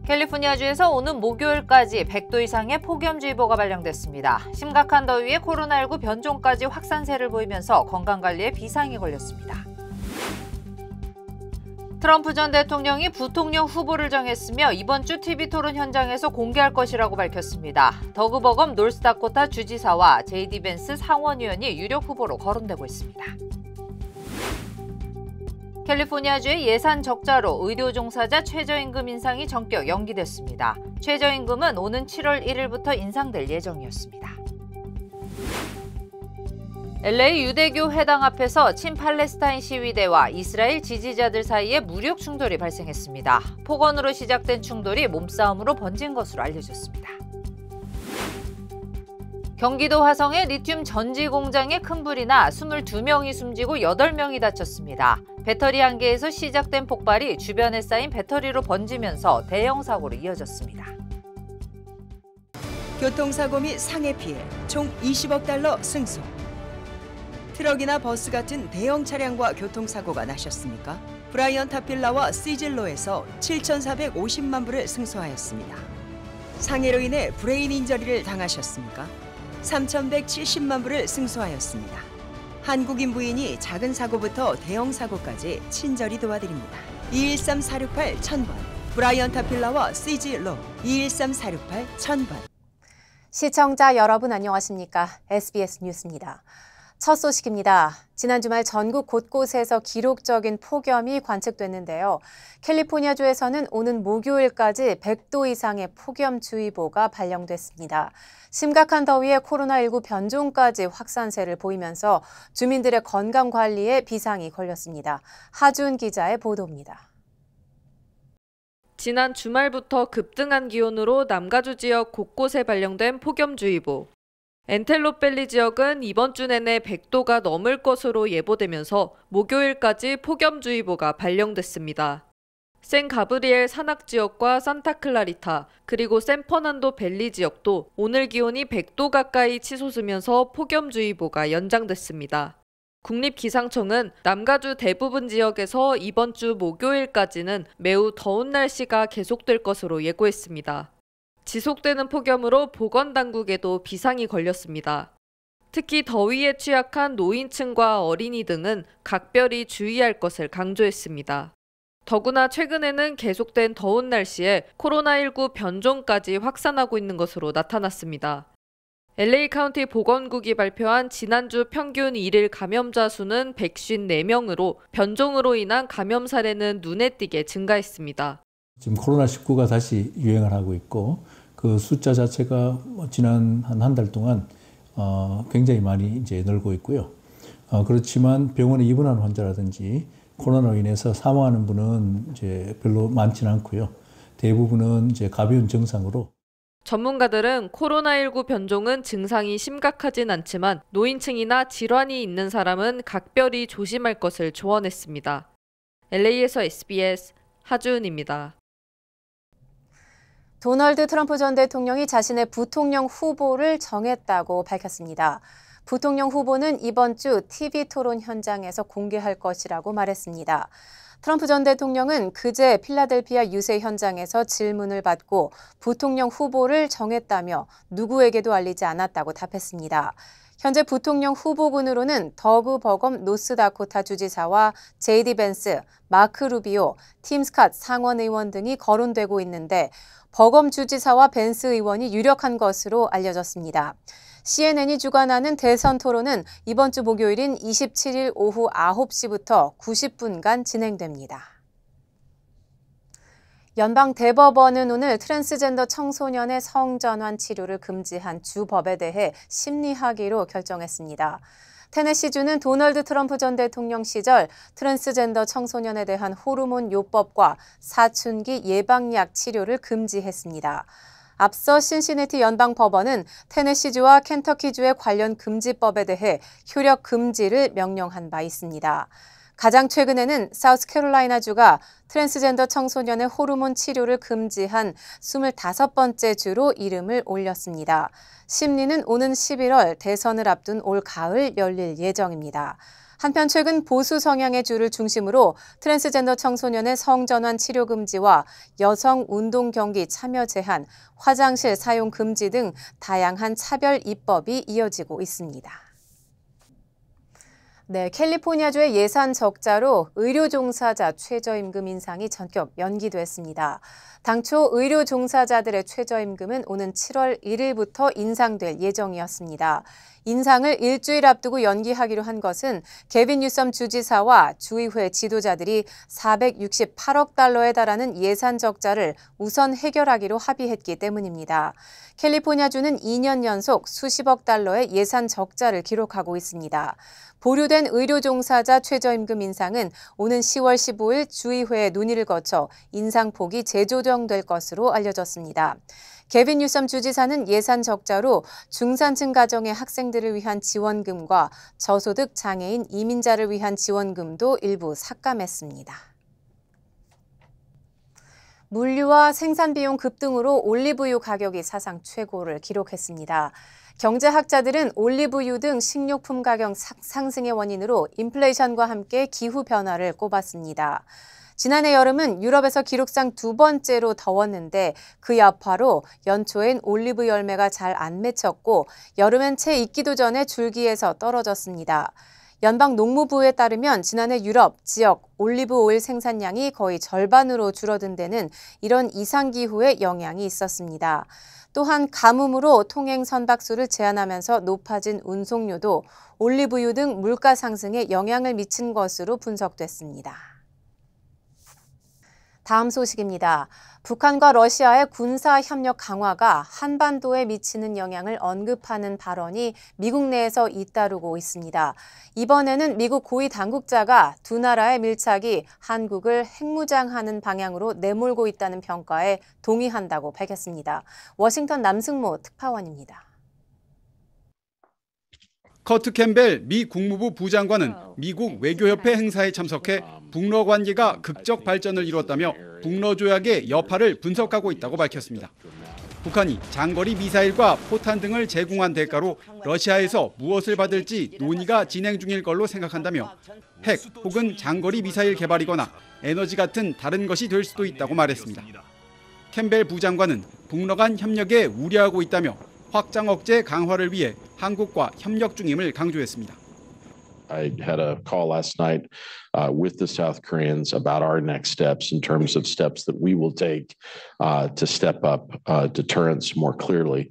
캘리포니아주에서 오는 목요일까지 100도 이상의 폭염주의보가 발령됐습니다. 심각한 더위에 코로나19 변종까지 확산세를 보이면서 건강관리에 비상이 걸렸습니다. 트럼프 전 대통령이 부통령 후보를 정했으며 이번 주 TV 토론 현장에서 공개할 것이라고 밝혔습니다. 더그 버검 노스다코타 주지사와 JD 벤스 상원의원이 유력 후보로 거론되고 있습니다. 캘리포니아주의 예산 적자로 의료 종사자 최저임금 인상이 전격 연기됐습니다. 최저임금은 오는 7월 1일부터 인상될 예정이었습니다. LA 유대교 회당 앞에서 친팔레스타인 시위대와 이스라엘 지지자들 사이에 무력 충돌이 발생했습니다. 폭언으로 시작된 충돌이 몸싸움으로 번진 것으로 알려졌습니다. 경기도 화성의 리튬 전지 공장에 큰 불이 나 22명이 숨지고 8명이 다쳤습니다. 배터리 한 개에서 시작된 폭발이 주변에 쌓인 배터리로 번지면서 대형 사고로 이어졌습니다. 교통사고 및 상해 피해 총 20억 달러 승소. 트럭이나 버스 같은 대형 차량과 교통사고가 나셨습니까? 브라이언 타필라와 시즐로에서 7,450만 불을 승소하였습니다. 상해로 인해 브레인 인저리를 당하셨습니까? 3,170만 불을 승소하였습니다. 한국인 부인이 작은 사고부터 대형 사고까지 친절히 도와드립니다. 213-468-1000번 브라이언 타필라와 시즐로 213-468-1000번. 시청자 여러분 안녕하십니까? SBS 뉴스입니다. 첫 소식입니다. 지난 주말 전국 곳곳에서 기록적인 폭염이 관측됐는데요. 캘리포니아주에서는 오는 목요일까지 100도 이상의 폭염주의보가 발령됐습니다. 심각한 더위에 코로나19 변종까지 확산세를 보이면서 주민들의 건강관리에 비상이 걸렸습니다. 하준 기자의 보도입니다. 지난 주말부터 급등한 기온으로 남가주 지역 곳곳에 발령된 폭염주의보. 엔텔로밸리 지역은 이번 주 내내 100도가 넘을 것으로 예보되면서 목요일까지 폭염주의보가 발령됐습니다. 샌 가브리엘 산악 지역과 산타클라리타, 그리고 샌퍼난도 밸리 지역도 오늘 기온이 100도 가까이 치솟으면서 폭염주의보가 연장됐습니다. 국립기상청은 남가주 대부분 지역에서 이번 주 목요일까지는 매우 더운 날씨가 계속될 것으로 예고했습니다. 지속되는 폭염으로 보건당국에도 비상이 걸렸습니다. 특히 더위에 취약한 노인층과 어린이 등은 각별히 주의할 것을 강조했습니다. 더구나 최근에는 계속된 더운 날씨에 코로나19 변종까지 확산하고 있는 것으로 나타났습니다. LA 카운티 보건국이 발표한 지난주 평균 1일 감염자 수는 154명으로 변종으로 인한 감염 사례는 눈에 띄게 증가했습니다. 지금 코로나19가 다시 유행을 하고 있고 그 숫자 자체가 지난 한 달 동안 굉장히 많이 이제 늘고 있고요. 그렇지만 병원에 입원한 환자라든지 코로나로 인해서 사망하는 분은 이제 별로 많지는 않고요. 대부분은 이제 가벼운 증상으로. 전문가들은 코로나19 변종은 증상이 심각하진 않지만 노인층이나 질환이 있는 사람은 각별히 조심할 것을 조언했습니다. LA에서 SBS 하주은입니다. 도널드 트럼프 전 대통령이 자신의 부통령 후보를 정했다고 밝혔습니다. 부통령 후보는 이번 주 TV 토론 현장에서 공개할 것이라고 말했습니다. 트럼프 전 대통령은 그제 필라델피아 유세 현장에서 질문을 받고 부통령 후보를 정했다며 누구에게도 알리지 않았다고 답했습니다. 현재 부통령 후보군으로는 더그 버검 노스다코타 주지사와 JD 벤스, 마크 루비오, 팀 스캇 상원 의원 등이 거론되고 있는데 버검 주지사와 벤스 의원이 유력한 것으로 알려졌습니다. CNN이 주관하는 대선 토론은 이번 주 목요일인 27일 오후 9시부터 90분간 진행됩니다. 연방 대법원은 오늘 트랜스젠더 청소년의 성전환 치료를 금지한 주법에 대해 심리하기로 결정했습니다. 테네시주는 도널드 트럼프 전 대통령 시절 트랜스젠더 청소년에 대한 호르몬 요법과 사춘기 예방약 치료를 금지했습니다. 앞서 신시내티 연방법원은 테네시주와 켄터키주의 관련 금지법에 대해 효력 금지를 명령한 바 있습니다. 가장 최근에는 사우스캐롤라이나주가 트랜스젠더 청소년의 호르몬 치료를 금지한 25번째 주로 이름을 올렸습니다. 심리는 오는 11월 대선을 앞둔 올 가을 열릴 예정입니다. 한편 최근 보수 성향의 주를 중심으로 트랜스젠더 청소년의 성전환 치료 금지와 여성 운동 경기 참여 제한, 화장실 사용 금지 등 다양한 차별 입법이 이어지고 있습니다. 네, 캘리포니아주의 예산 적자로 의료 종사자 최저임금 인상이 전격 연기됐습니다. 당초 의료 종사자들의 최저임금은 오는 7월 1일부터 인상될 예정이었습니다. 인상을 일주일 앞두고 연기하기로 한 것은 게빈 뉴섬 주지사와 주의회 지도자들이 468억 달러에 달하는 예산 적자를 우선 해결하기로 합의했기 때문입니다. 캘리포니아주는 2년 연속 수십억 달러의 예산 적자를 기록하고 있습니다. 보류된 의료 종사자 최저임금 인상은 오는 10월 15일 주의회의 논의를 거쳐 인상폭이 재조정될 것으로 알려졌습니다. 게빈 뉴섬 주지사는 예산 적자로 중산층 가정의 학생들을 위한 지원금과 저소득 장애인 이민자를 위한 지원금도 일부 삭감했습니다. 물류와 생산 비용 급등으로 올리브유 가격이 사상 최고를 기록했습니다. 경제학자들은 올리브유 등 식료품 가격 상승의 원인으로 인플레이션과 함께 기후 변화를 꼽았습니다. 지난해 여름은 유럽에서 기록상 두 번째로 더웠는데 그 여파로 연초엔 올리브 열매가 잘 안 맺혔고 여름엔 채 익기도 전에 줄기에서 떨어졌습니다. 연방 농무부에 따르면 지난해 유럽 지역 올리브 오일 생산량이 거의 절반으로 줄어든 데는 이런 이상기후의 영향이 있었습니다. 또한 가뭄으로 통행 선박수를 제한하면서 높아진 운송료도 올리브유 등 물가 상승에 영향을 미친 것으로 분석됐습니다. 다음 소식입니다. 북한과 러시아의 군사 협력 강화가 한반도에 미치는 영향을 언급하는 발언이 미국 내에서 잇따르고 있습니다. 이번에는 미국 고위 당국자가 두 나라의 밀착이 한국을 핵무장하는 방향으로 내몰고 있다는 평가에 동의한다고 밝혔습니다. 워싱턴 남승모 특파원입니다. 커트 캠벨 미 국무부 부장관은 미국 외교협회 행사에 참석해 북러 관계가 극적 발전을 이뤘다며 북러 조약의 여파를 분석하고 있다고 밝혔습니다. 북한이 장거리 미사일과 포탄 등을 제공한 대가로 러시아에서 무엇을 받을지 논의가 진행 중일 걸로 생각한다며 핵 혹은 장거리 미사일 개발이거나 에너지 같은 다른 것이 될 수도 있다고 말했습니다. 캠벨 부장관은 북러 간 협력에 우려하고 있다며 확장 억제 강화를 위해 한국과 협력 중임을 강조했습니다. I had a call last night with the South Koreans about our next steps in terms of steps that we will take to step up deterrence more clearly.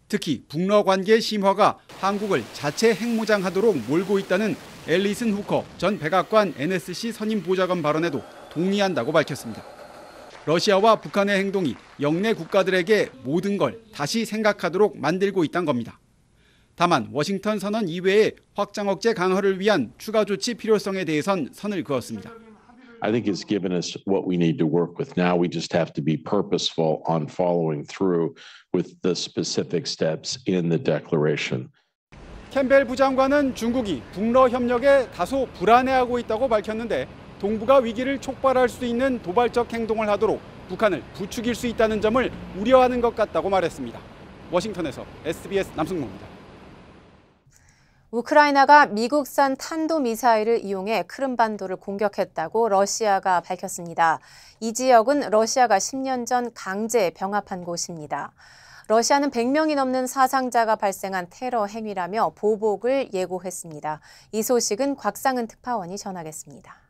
특히 북러 관계 심화가 한국을 자체 핵무장하도록 몰고 있다는 앨리슨 후커 전 백악관 NSC 선임 보좌관 발언에도 동의한다고 밝혔습니다. 러시아와 북한의 행동이 영내 국가들에게 모든 걸 다시 생각하도록 만들고 있다는 겁니다. 다만 워싱턴 선언 이외에 확장 억제 강화를 위한 추가 조치 필요성에 대해선 선을 그었습니다. I think it's given us what we need to work with. Now we just have to be purposeful on following through with the specific steps in the declaration. 캠벨 부장관은 중국이 북러 협력에 다소 불안해하고 있다고 밝혔는데 동북아 위기를 촉발할 수 있는 도발적 행동을 하도록 북한을 부추길 수 있다는 점을 우려하는 것 같다고 말했습니다. 워싱턴에서 SBS 남승모입니다. 우크라이나가 미국산 탄도미사일을 이용해 크림반도를 공격했다고 러시아가 밝혔습니다. 이 지역은 러시아가 10년 전 강제 병합한 곳입니다. 러시아는 100명이 넘는 사상자가 발생한 테러 행위라며 보복을 예고했습니다. 이 소식은 곽상은 특파원이 전하겠습니다.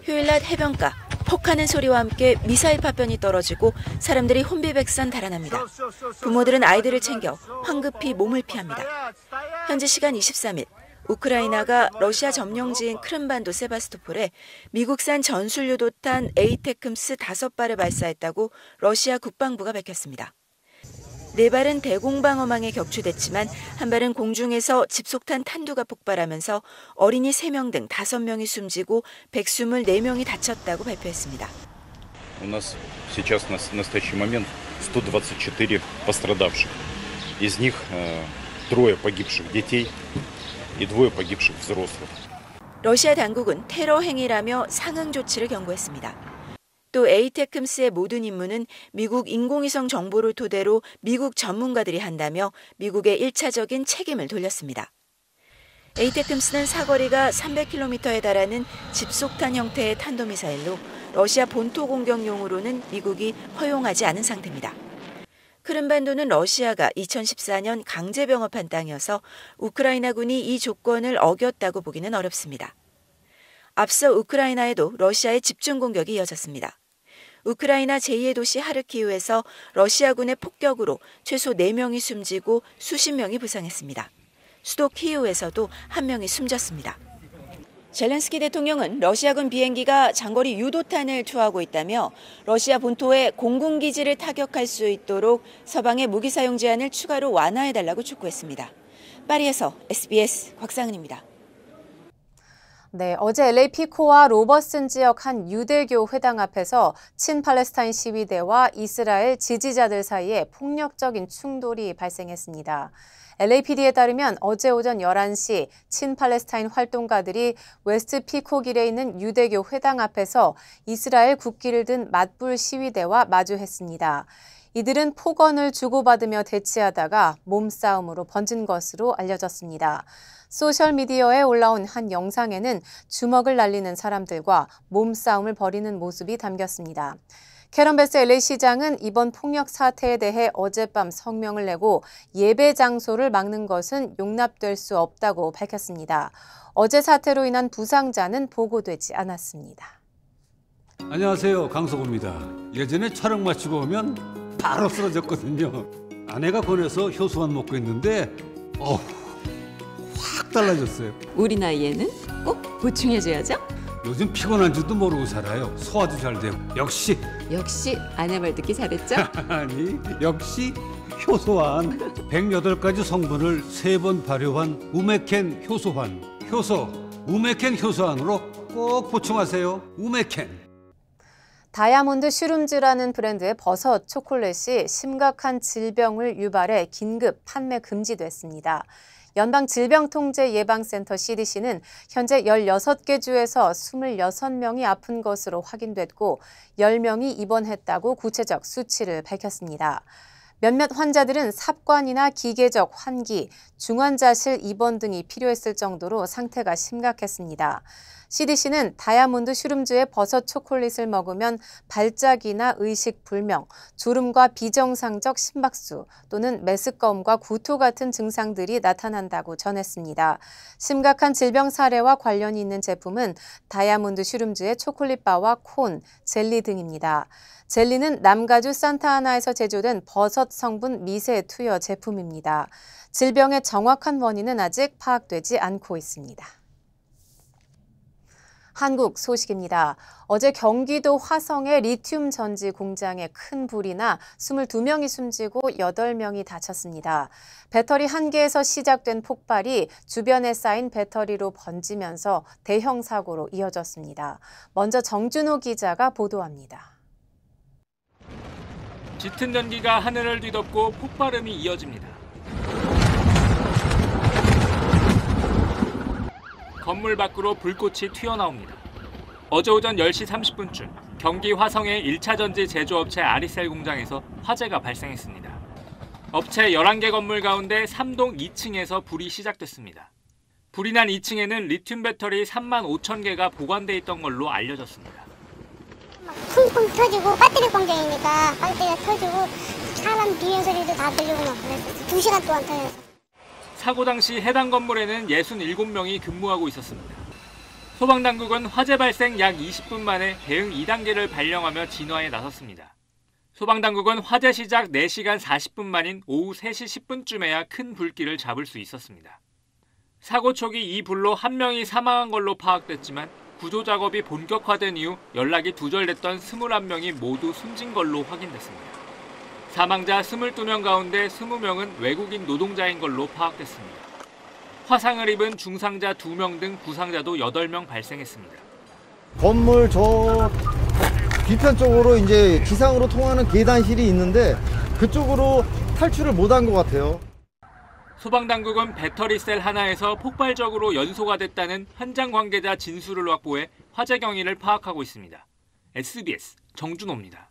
휴일 낮 해변가, 폭하는 소리와 함께 미사일 파편이 떨어지고 사람들이 혼비백산 달아납니다. 부모들은 아이들을 챙겨 황급히 몸을 피합니다. 현지 시간 23일, 우크라이나가 러시아 점령지인 크림반도 세바스토폴에 미국산 전술유도탄 에이테크스 5발을 발사했다고 러시아 국방부가 밝혔습니다. 4발은 대공방어망에 격추됐지만 한 발은 공중에서 집속탄 탄두가 폭발하면서 어린이 3명 등 5명이 숨지고 124명이 다쳤다고 발표했습니다. У нас сейчас на настоящий момент 124 пострадавших. Из них 3 погибших детей и 2 погибших взрослых. 러시아 당국은 테러 행위라며 상응 조치를 경고했습니다. 또 에이테크스의 모든 임무는 미국 인공위성 정보를 토대로 미국 전문가들이 한다며 미국의 1차적인 책임을 돌렸습니다. 에이테크스는 사거리가 300km에 달하는 집속탄 형태의 탄도미사일로 러시아 본토 공격용으로는 미국이 허용하지 않은 상태입니다. 크림반도는 러시아가 2014년 강제 병합한 땅이어서 우크라이나군이 이 조건을 어겼다고 보기는 어렵습니다. 앞서 우크라이나에도 러시아의 집중 공격이 이어졌습니다. 우크라이나 제2의 도시 하르키우에서 러시아군의 폭격으로 최소 4명이 숨지고 수십 명이 부상했습니다. 수도 키이우에서도 1명이 숨졌습니다. 젤렌스키 대통령은 러시아군 비행기가 장거리 유도탄을 투하하고 있다며 러시아 본토의 공군기지를 타격할 수 있도록 서방의 무기 사용 제한을 추가로 완화해달라고 촉구했습니다. 파리에서 SBS 곽상은입니다. 네, 어제 LA 피코와 로버슨 지역 한 유대교 회당 앞에서 친팔레스타인 시위대와 이스라엘 지지자들 사이에 폭력적인 충돌이 발생했습니다. LAPD에 따르면 어제 오전 11시 친팔레스타인 활동가들이 웨스트 피코길에 있는 유대교 회당 앞에서 이스라엘 국기를 든 맞불 시위대와 마주했습니다. 이들은 폭언을 주고받으며 대치하다가 몸싸움으로 번진 것으로 알려졌습니다. 소셜미디어에 올라온 한 영상에는 주먹을 날리는 사람들과 몸싸움을 벌이는 모습이 담겼습니다. 캐런 베스 LA 시장은 이번 폭력 사태에 대해 어젯밤 성명을 내고 예배 장소를 막는 것은 용납될 수 없다고 밝혔습니다. 어제 사태로 인한 부상자는 보고되지 않았습니다. 안녕하세요, 강석호입니다. 예전에 촬영 마치고 오면 바로 쓰러졌거든요. 아내가 권해서 효소만 먹고 있는데 확 달라졌어요. 우리 나이에는 꼭 보충해줘야죠. 요즘 피곤한 줄도 모르고 살아요. 소화도 잘 되고. 역시 아내 말 듣기 잘했죠? 아니, 역시 효소환. 108가지 성분을 3번 발효한 우메켄 효소환. 우메켄 효소환으로 꼭 보충하세요. 우메켄. 다이아몬드 슈룸즈라는 브랜드의 버섯 초콜릿이 심각한 질병을 유발해 긴급 판매 금지됐습니다. 연방질병통제예방센터 CDC는 현재 16개 주에서 26명이 아픈 것으로 확인됐고 10명이 입원했다고 구체적 수치를 밝혔습니다. 몇몇 환자들은 삽관이나 기계적 환기, 중환자실 입원 등이 필요했을 정도로 상태가 심각했습니다. CDC는 다이아몬드 슈룸즈의 버섯 초콜릿을 먹으면 발작이나 의식불명, 졸음과 비정상적 심박수 또는 메스꺼움과 구토 같은 증상들이 나타난다고 전했습니다. 심각한 질병 사례와 관련이 있는 제품은 다이아몬드 슈룸즈의 초콜릿바와 콘, 젤리 등입니다. 젤리는 남가주 산타아나에서 제조된 버섯 성분 미세 투여 제품입니다. 질병의 정확한 원인은 아직 파악되지 않고 있습니다. 한국 소식입니다. 어제 경기도 화성의 리튬 전지 공장에 큰 불이 나 22명이 숨지고 8명이 다쳤습니다. 배터리 한 개에서 시작된 폭발이 주변에 쌓인 배터리로 번지면서 대형 사고로 이어졌습니다. 먼저 정준호 기자가 보도합니다. 짙은 연기가 하늘을 뒤덮고 폭발음이 이어집니다. 건물 밖으로 불꽃이 튀어나옵니다. 어제 오전 10시 30분쯤 경기 화성의 1차 전지 제조업체 아리셀 공장에서 화재가 발생했습니다. 업체 11개 건물 가운데 3동 2층에서 불이 시작됐습니다. 불이 난 2층에는 리튬 배터리 3만 5천 개가 보관돼 있던 걸로 알려졌습니다. 쿵쿵 터지고 배터리 공장이니까 배터리가 터지고 사람 비명 소리도 다 들리고 막 그랬었어요. 2시간 동안 터졌어요. 사고 당시 해당 건물에는 67명이 근무하고 있었습니다. 소방당국은 화재 발생 약 20분 만에 대응 2단계를 발령하며 진화에 나섰습니다. 소방당국은 화재 시작 4시간 40분 만인 오후 3시 10분쯤에야 큰 불길을 잡을 수 있었습니다. 사고 초기 이 불로 1명이 사망한 걸로 파악됐지만 구조 작업이 본격화된 이후 연락이 두절됐던 21명이 모두 숨진 걸로 확인됐습니다. 사망자 22명 가운데 20명은 외국인 노동자인 걸로 파악됐습니다. 화상을 입은 중상자 2명 등 부상자도 8명 발생했습니다. 건물 저 뒤편 쪽으로 이제 지상으로 통하는 계단실이 있는데 그쪽으로 탈출을 못한 것 같아요. 소방당국은 배터리셀 하나에서 폭발적으로 연소가 됐다는 현장 관계자 진술을 확보해 화재 경위를 파악하고 있습니다. SBS 정준호입니다.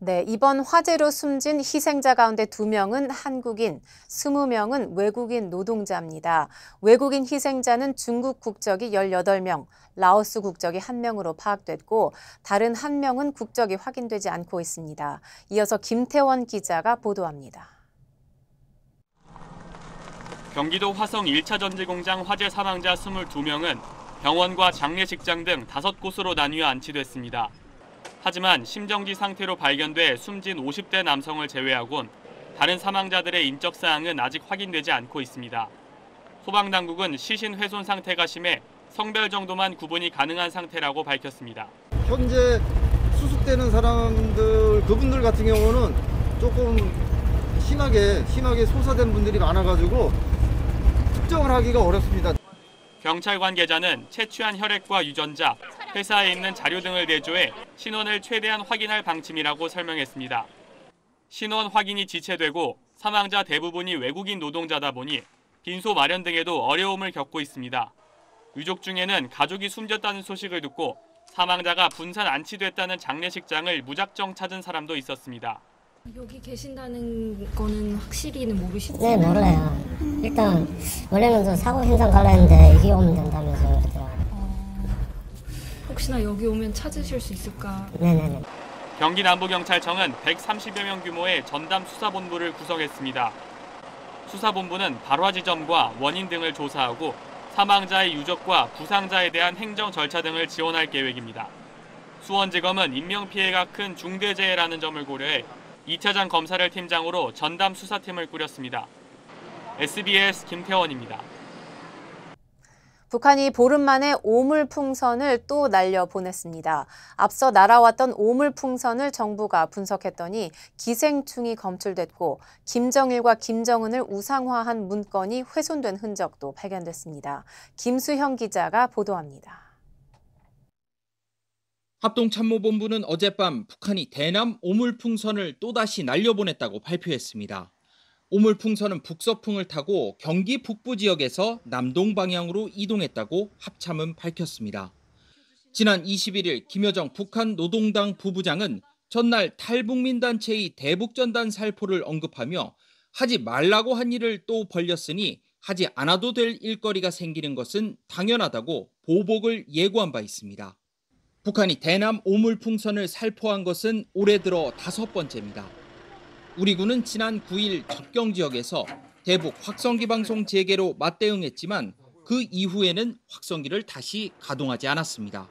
네, 이번 화재로 숨진 희생자 가운데 2명은 한국인, 20명은 외국인 노동자입니다. 외국인 희생자는 중국 국적이 18명, 라오스 국적이 1명으로 파악됐고 다른 1명은 국적이 확인되지 않고 있습니다. 이어서 김태원 기자가 보도합니다. 경기도 화성 1차 전지공장 화재 사망자 22명은 병원과 장례식장 등 5곳으로 나뉘어 안치됐습니다. 하지만 심정지 상태로 발견돼 숨진 50대 남성을 제외하곤 다른 사망자들의 인적 사항은 아직 확인되지 않고 있습니다. 소방당국은 시신 훼손 상태가 심해 성별 정도만 구분이 가능한 상태라고 밝혔습니다. 현재 수습되는 사람들, 그분들 같은 경우는 조금 심하게 소사된 분들이 많아가지고 특정을 하기가 어렵습니다. 경찰 관계자는 채취한 혈액과 유전자, 회사에 있는 자료 등을 대조해 신원을 최대한 확인할 방침이라고 설명했습니다. 신원 확인이 지체되고 사망자 대부분이 외국인 노동자다 보니 빈소 마련 등에도 어려움을 겪고 있습니다. 유족 중에는 가족이 숨졌다는 소식을 듣고 사망자가 분산 안치됐다는 장례식장을 무작정 찾은 사람도 있었습니다. 여기 계신다는 거는 확실히는 모르시죠? 네, 몰라요. 일단 원래는 저 사고 현장 가려 했는데 여기 오면 된다면서 그러더라고요. 혹시나 여기 오면 찾으실 수 있을까? 네네네. 경기 남부경찰청은 130여 명 규모의 전담 수사본부를 구성했습니다. 수사본부는 발화 지점과 원인 등을 조사하고 사망자의 유족과 부상자에 대한 행정 절차 등을 지원할 계획입니다. 수원지검은 인명피해가 큰 중대재해라는 점을 고려해 2차장 검사를 팀장으로 전담 수사팀을 꾸렸습니다. SBS 김태원입니다. 북한이 보름 만에 오물풍선을 또 날려보냈습니다. 앞서 날아왔던 오물풍선을 정부가 분석했더니 기생충이 검출됐고 김정일과 김정은을 우상화한 문건이 훼손된 흔적도 발견됐습니다. 김수형 기자가 보도합니다. 합동참모본부는 어젯밤 북한이 대남 오물풍선을 또다시 날려보냈다고 발표했습니다. 오물풍선은 북서풍을 타고 경기 북부 지역에서 남동 방향으로 이동했다고 합참은 밝혔습니다. 지난 21일 김여정 북한 노동당 부부장은 전날 탈북민 단체의 대북전단 살포를 언급하며 하지 말라고 한 일을 또 벌렸으니 하지 않아도 될 일거리가 생기는 것은 당연하다고 보복을 예고한 바 있습니다. 북한이 대남 오물풍선을 살포한 것은 올해 들어 5번째입니다. 우리 군은 지난 9일 접경 지역에서 대북 확성기 방송 재개로 맞대응했지만 그 이후에는 확성기를 다시 가동하지 않았습니다.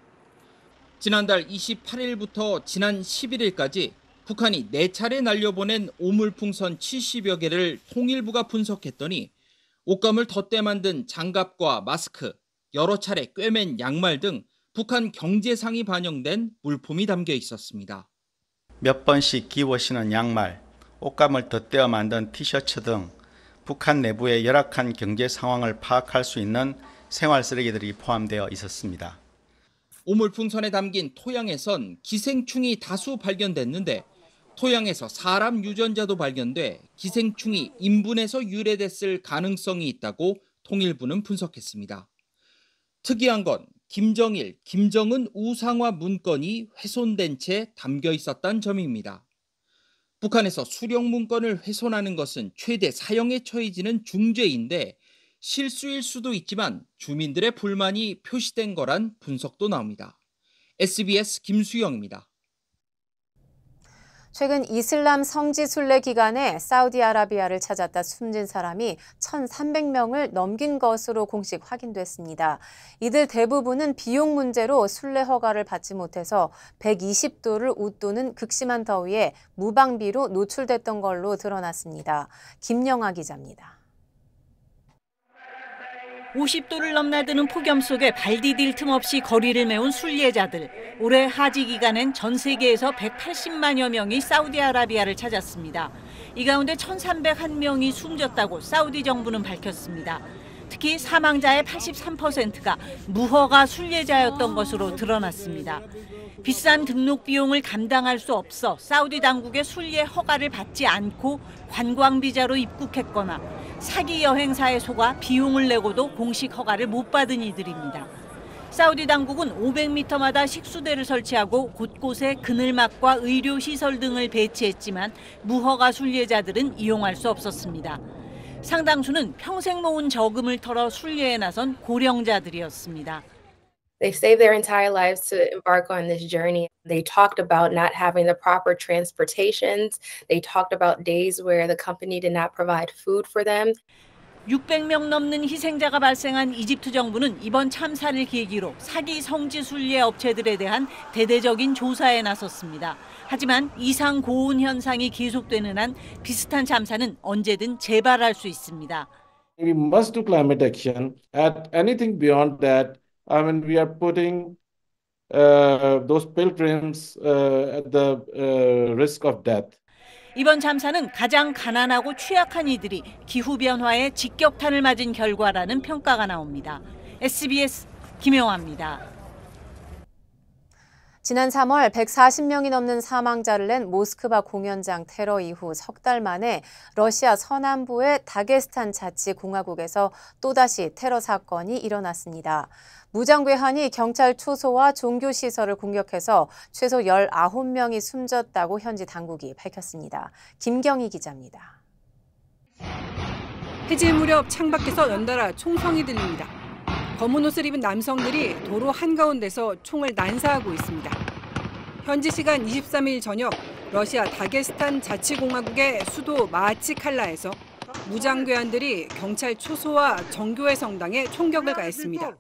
지난달 28일부터 지난 11일까지 북한이 4차례 날려보낸 오물풍선 70여 개를 통일부가 분석했더니 옷감을 덧대 만든 장갑과 마스크, 여러 차례 꿰맨 양말 등 북한 경제상이 반영된 물품이 담겨 있었습니다. 몇 번씩 기워 신은 양말, 옷감을 덧대어 만든 티셔츠 등 북한 내부의 열악한 경제 상황을 파악할 수 있는 생활 쓰레기들이 포함되어 있었습니다. 오물풍선에 담긴 토양에선 기생충이 다수 발견됐는데 토양에서 사람 유전자도 발견돼 기생충이 인분에서 유래됐을 가능성이 있다고 통일부는 분석했습니다. 특이한 건 김정일, 김정은 우상화 문건이 훼손된 채 담겨 있었다는 점입니다. 북한에서 수령 문건을 훼손하는 것은 최대 사형에 처해지는 중죄인데 실수일 수도 있지만 주민들의 불만이 표시된 거란 분석도 나옵니다. SBS 김수영입니다. 최근 이슬람 성지 순례 기간에 사우디아라비아를 찾았다 숨진 사람이 1,300명을 넘긴 것으로 공식 확인됐습니다. 이들 대부분은 비용 문제로 순례 허가를 받지 못해서 120도를 웃도는 극심한 더위에 무방비로 노출됐던 걸로 드러났습니다. 김영아 기자입니다. 50도를 넘나드는 폭염 속에 발 디딜 틈 없이 거리를 메운 순례자들. 올해 하지 기간엔 전 세계에서 180만여 명이 사우디아라비아를 찾았습니다. 이 가운데 1,301명이 숨졌다고 사우디 정부는 밝혔습니다. 특히 사망자의 83%가 무허가 순례자였던 것으로 드러났습니다. 비싼 등록 비용을 감당할 수 없어 사우디 당국의 순례 허가를 받지 않고 관광비자로 입국했거나 사기 여행사에 속아 비용을 내고도 공식 허가를 못 받은 이들입니다. 사우디 당국은 500m마다 식수대를 설치하고 곳곳에 그늘막과 의료시설 등을 배치했지만 무허가 순례자들은 이용할 수 없었습니다. 상당수는 평생 모은 저금을 털어 순례에 나선 고령자들이었습니다. They saved their entire lives to embark on this journey. They talked about not having the proper transportations. They talked about days where the company did not provide food for them. 600명 넘는 희생자가 발생한 이집트 정부는 이번 참사를 계기로 사기 성지 순례 업체들에 대한 대대적인 조사에 나섰습니다. 하지만 이상 고온 현상이 계속되는 한 비슷한 참사는 언제든 재발할 수 있습니다. We must do climate action. At anything beyond that, I mean, we are putting those pilgrims at the risk of death. 이번 참사는 가장 가난하고 취약한 이들이 기후변화에 직격탄을 맞은 결과라는 평가가 나옵니다. SBS 김영화입니다. 지난 3월 140명이 넘는 사망자를 낸 모스크바 공연장 테러 이후 석 달 만에 러시아 서남부의 다게스탄 자치공화국에서 또다시 테러 사건이 일어났습니다. 무장괴한이 경찰 초소와 종교시설을 공격해서 최소 19명이 숨졌다고 현지 당국이 밝혔습니다. 김경희 기자입니다. 해질 무렵 창밖에서 연달아 총성이 들립니다. 검은 옷을 입은 남성들이 도로 한가운데서 총을 난사하고 있습니다. 현지 시간 23일 저녁 러시아 다게스탄 자치공화국의 수도 마하치칼라에서 무장괴한들이 경찰 초소와 정교회 성당에 총격을 가했습니다.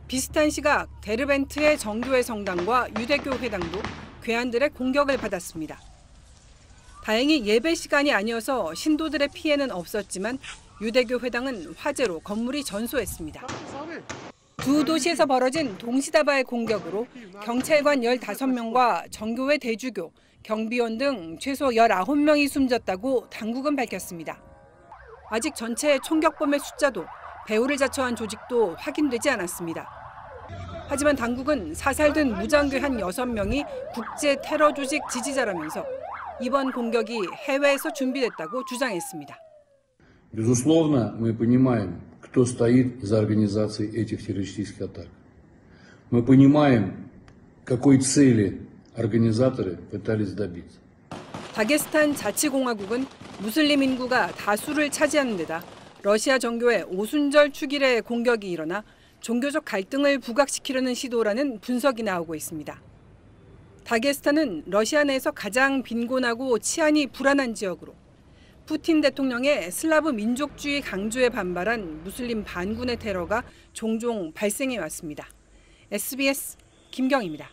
비슷한 시각 데르벤트의 정교회 성당과 유대교 회당도 괴한들의 공격을 받았습니다. 다행히 예배 시간이 아니어서 신도들의 피해는 없었지만 유대교 회당은 화재로 건물이 전소했습니다. 두 도시에서 벌어진 동시다바의 공격으로 경찰관 15명과 정교회 대주교, 경비원 등 최소 19명이 숨졌다고 당국은 밝혔습니다. 아직 전체 총격범의 숫자도 배후를 자처한 조직도 확인되지 않았습니다. 하지만 당국은 사살된 무장괴한 6명이 국제 테러 조직 지지자라면서 이번 공격이 해외에서 준비됐다고 주장했습니다. Безусловно, мы понимаем, кто стоит за организацией этих террористических атак. Мы понимаем, какой цели организаторы пытались добиться. 다게스탄 자치공화국은 무슬림 인구가 다수를 차지하는 데다 러시아 정교의 오순절 축일에 공격이 일어나 종교적 갈등을 부각시키려는 시도라는 분석이 나오고 있습니다. 다게스탄은 러시아 내에서 가장 빈곤하고 치안이 불안한 지역으로 푸틴 대통령의 슬라브 민족주의 강조에 반발한 무슬림 반군의 테러가 종종 발생해 왔습니다. SBS 김경희입니다.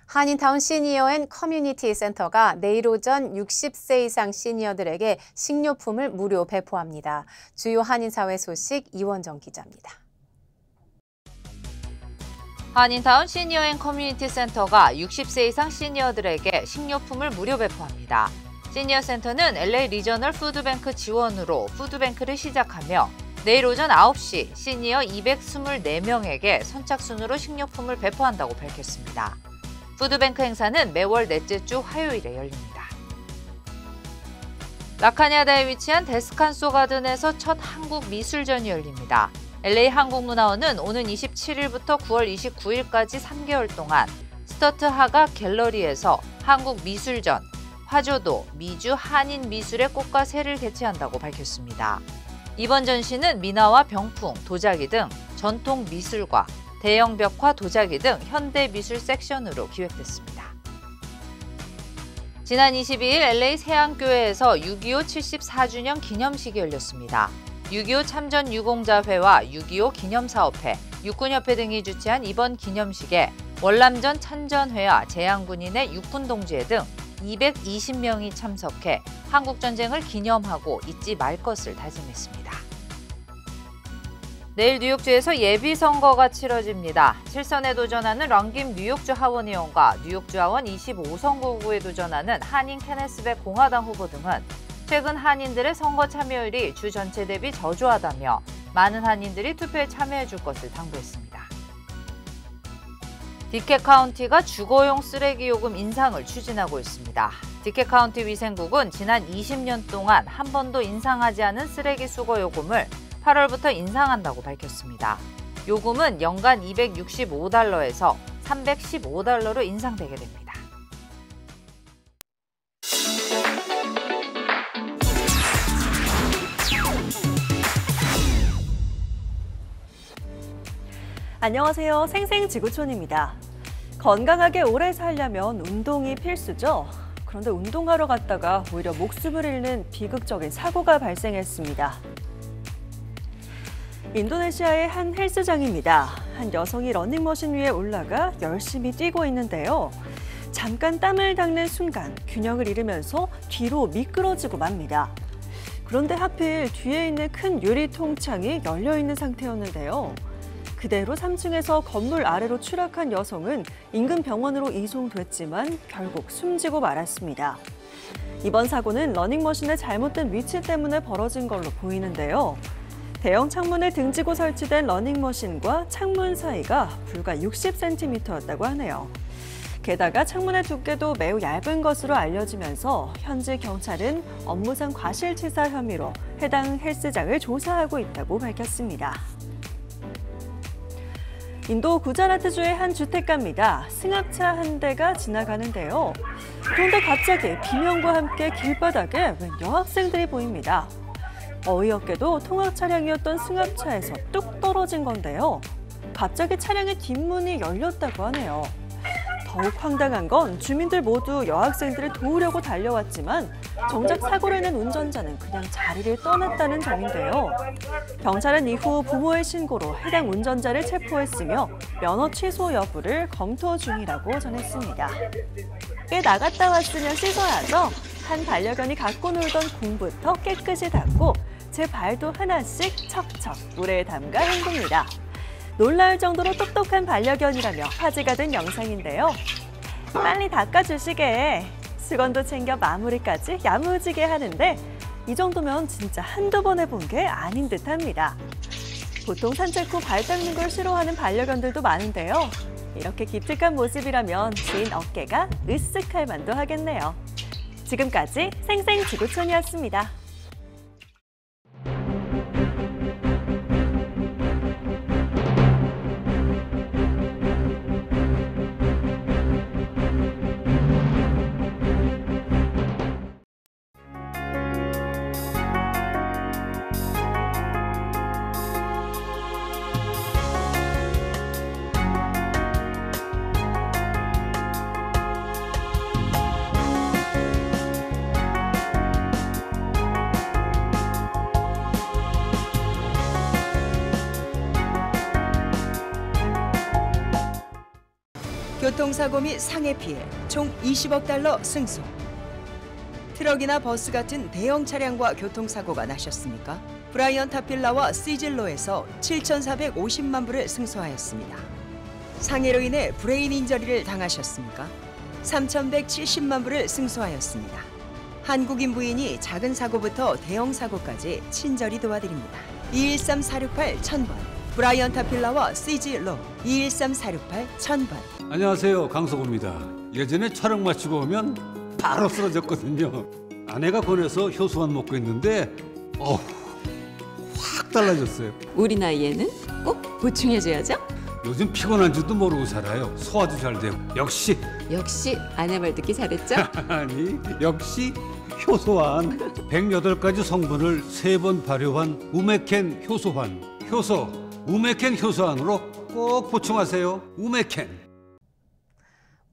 한인타운 시니어 앤 커뮤니티 센터가 내일 오전 60세 이상 시니어들에게 식료품을 무료 배포합니다. 주요 한인사회 소식 이원정 기자입니다. 한인타운 시니어 앤 커뮤니티 센터가 60세 이상 시니어들에게 식료품을 무료 배포합니다. 시니어 센터는 LA 리저널 푸드뱅크 지원으로 푸드뱅크를 시작하며 내일 오전 9시 시니어 224명에게 선착순으로 식료품을 배포한다고 밝혔습니다. 푸드뱅크 행사는 매월 넷째 주 화요일에 열립니다. 라카냐다에 위치한 데스칸소 가든에서 첫 한국 미술전이 열립니다. LA 한국문화원은 오는 27일부터 9월 29일까지 3개월 동안 스터트 하가 갤러리에서 한국 미술전, 화조도, 미주, 한인 미술의 꽃과 새를 개최한다고 밝혔습니다. 이번 전시는 민화와 병풍, 도자기 등 전통 미술과 대형 벽화, 도자기 등 현대 미술 섹션으로 기획됐습니다. 지난 22일 LA 세안교회에서 6.25 74주년 기념식이 열렸습니다. 6.25 참전 유공자회와 6.25 기념사업회, 육군협회 등이 주최한 이번 기념식에 월남전 참전회와 재향군인의 육군동지회 등 220명이 참석해 한국전쟁을 기념하고 잊지 말 것을 다짐했습니다. 내일 뉴욕주에서 예비선거가 치러집니다. 7선에 도전하는 런김 뉴욕주 하원 의원과 뉴욕주 하원 25선거구에 도전하는 한인 케네스백 공화당 후보 등은 최근 한인들의 선거 참여율이 주 전체 대비 저조하다며 많은 한인들이 투표에 참여해 줄 것을 당부했습니다. 디켓 카운티가 주거용 쓰레기 요금 인상을 추진하고 있습니다. 디켓 카운티 위생국은 지난 20년 동안 한 번도 인상하지 않은 쓰레기 수거 요금을 8월부터 인상한다고 밝혔습니다. 요금은 연간 265달러에서 315달러로 인상되게 됩니다. 안녕하세요. 생생지구촌입니다. 건강하게 오래 살려면 운동이 필수죠. 그런데 운동하러 갔다가 오히려 목숨을 잃는 비극적인 사고가 발생했습니다. 인도네시아의 한 헬스장입니다. 한 여성이 러닝머신 위에 올라가 열심히 뛰고 있는데요. 잠깐 땀을 닦는 순간 균형을 잃으면서 뒤로 미끄러지고 맙니다. 그런데 하필 뒤에 있는 큰 유리 통창이 열려 있는 상태였는데요. 그대로 3층에서 건물 아래로 추락한 여성은 인근 병원으로 이송됐지만 결국 숨지고 말았습니다. 이번 사고는 러닝머신의 잘못된 위치 때문에 벌어진 걸로 보이는데요. 대형 창문을 등지고 설치된 러닝머신과 창문 사이가 불과 60cm였다고 하네요. 게다가 창문의 두께도 매우 얇은 것으로 알려지면서 현지 경찰은 업무상 과실치사 혐의로 해당 헬스장을 조사하고 있다고 밝혔습니다. 인도 구자라트주의 한 주택가입니다. 승합차 한 대가 지나가는데요. 그런데 갑자기 비명과 함께 길바닥에 웬 여학생들이 보입니다. 어이없게도 통학 차량이었던 승합차에서 뚝 떨어진 건데요. 갑자기 차량의 뒷문이 열렸다고 하네요. 더욱 황당한 건 주민들 모두 여학생들을 도우려고 달려왔지만 정작 사고를 낸 운전자는 그냥 자리를 떠났다는 점인데요. 경찰은 이후 부모의 신고로 해당 운전자를 체포했으며 면허 취소 여부를 검토 중이라고 전했습니다. 꽤 나갔다 왔으면 씻어야죠. 한 반려견이 갖고 놀던 공부터 깨끗이 닦고 제 발도 하나씩 척척 물에 담가 헹굽니다. 놀라울 정도로 똑똑한 반려견이라며 화제가 된 영상인데요. 빨리 닦아주시게. 수건도 챙겨 마무리까지 야무지게 하는데 이 정도면 진짜 한두 번 해본 게 아닌 듯합니다. 보통 산책 후 발 닦는 걸 싫어하는 반려견들도 많은데요. 이렇게 기특한 모습이라면 주인 어깨가 으쓱할 만도 하겠네요. 지금까지 생생지구촌이었습니다. 교통사고 및 상해 피해 총 20억 달러 승소. 트럭이나 버스 같은 대형 차량과 교통사고가 나셨습니까? 브라이언 타필라와 시즐로에서 7,450만 불을 승소하였습니다. 상해로 인해 브레인 인저리를 당하셨습니까? 3,170만 불을 승소하였습니다. 한국인 부인이 작은 사고부터 대형 사고까지 친절히 도와드립니다. 213-468-1000번 브라이언 타필라와 시즐로 213-468-1000번. 안녕하세요, 강석호입니다. 예전에 촬영 마치고 오면 바로 쓰러졌거든요. 아내가 권해서 효소만 먹고 있는데 확 달라졌어요. 우리 나이에는 꼭 보충해줘야죠. 요즘 피곤한 줄도 모르고 살아요. 소화도 잘 되고. 역시 아내 말 듣기 잘했죠? 아니, 역시 효소환. 108가지 성분을 3번 발효한 우메켄 효소환. 효소, 우메켄 효소환으로 꼭 보충하세요. 우메켄.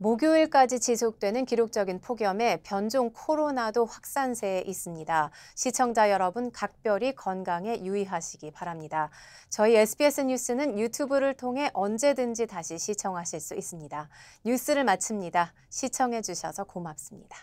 목요일까지 지속되는 기록적인 폭염에 변종 코로나도 확산세에 있습니다. 시청자 여러분 각별히 건강에 유의하시기 바랍니다. 저희 SBS 뉴스는 유튜브를 통해 언제든지 다시 시청하실 수 있습니다. 뉴스를 마칩니다. 시청해 주셔서 고맙습니다.